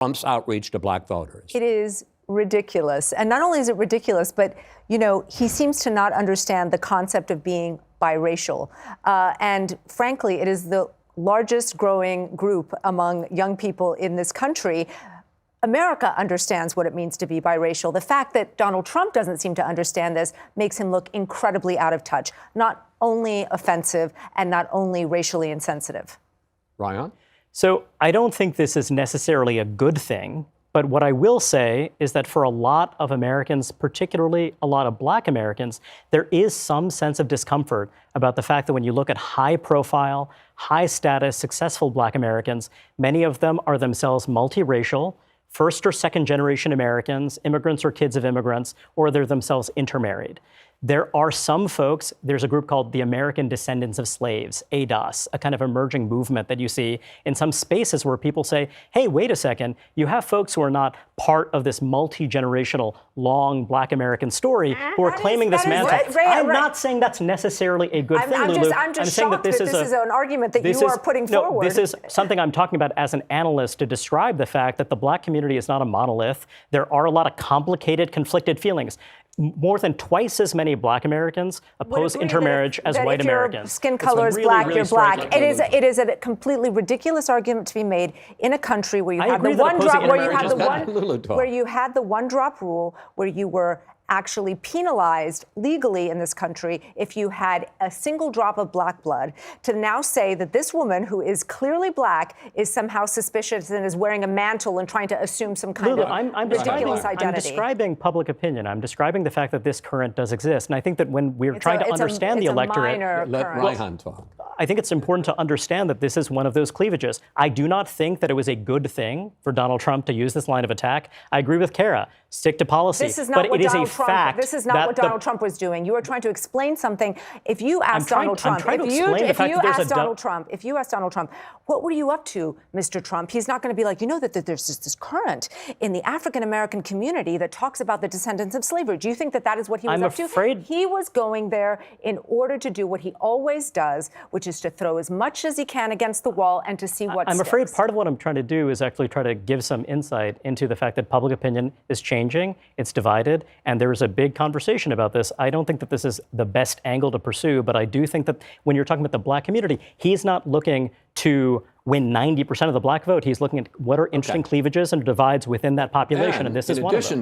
Trump's outreach to black voters? It is ridiculous. And not only is it ridiculous, but, you know, he seems to not understand the concept of being biracial. And frankly, it is the largest growing group among young people in this country. America understands what it means to be biracial. The fact that Donald Trump doesn't seem to understand this makes him look incredibly out of touch, not only offensive and not only racially insensitive. Ryan? So I don't think this is necessarily a good thing. But what I will say is that for a lot of Americans, particularly a lot of Black Americans, there is some sense of discomfort about the fact that when you look at high-profile, high-status, successful Black Americans, many of them are themselves multiracial, first or second generation Americans, immigrants or kids of immigrants, or they're themselves intermarried. There are some folks, there's a group called the American Descendants of Slaves, ADOS, a kind of emerging movement that you see in some spaces where people say, hey, wait a second, you have folks who are not part of this multi-generational, long Black American story who are claiming this mantle. I'm not saying that's necessarily a good thing, Lulu. I'm just shocked that this is an argument that you are putting forward. This is something I'm talking about as an analyst to describe the fact that the Black community is not a monolith. There are a lot of complicated, conflicted feelings. More than twice as many Black Americans oppose intermarriage as white Americans. If your skin color is black, you're black. It is a completely ridiculous argument to be made in a country where you had the one drop, where you had the one drop rule, where you were actually penalized legally in this country if you had a single drop of black blood, to now say that this woman who is clearly black is somehow suspicious and is wearing a mantle and trying to assume some kind of ridiculous identity. I'm describing public opinion. I'm describing the fact that this current does exist. And I think that when we're trying to understand the electorate, let Ryan talk. I think it's important to understand that this is one of those cleavages. I do not think that it was a good thing for Donald Trump to use this line of attack. I agree with Kara. Stick to policy. This is not what Donald Trump. This is not what Donald Trump was doing. You are trying to explain something. If you asked Donald Trump, if you asked Donald Trump, what were you up to, Mr. Trump? He's not going to be like, you know, that there's this current in the African American community that talks about the descendants of slavery. Do you think that is what he was up to? He was going there in order to do what he always does, which is to throw as much as he can against the wall and to see what sticks. I'm afraid part of what I'm trying to do is actually try to give some insight into the fact that public opinion is changing, it's divided, and there is a big conversation about this. I don't think that this is the best angle to pursue, but I do think that when you're talking about the Black community, he's not looking to win 90% of the Black vote. He's looking at what are interesting cleavages and divides within that population, and this is one of them.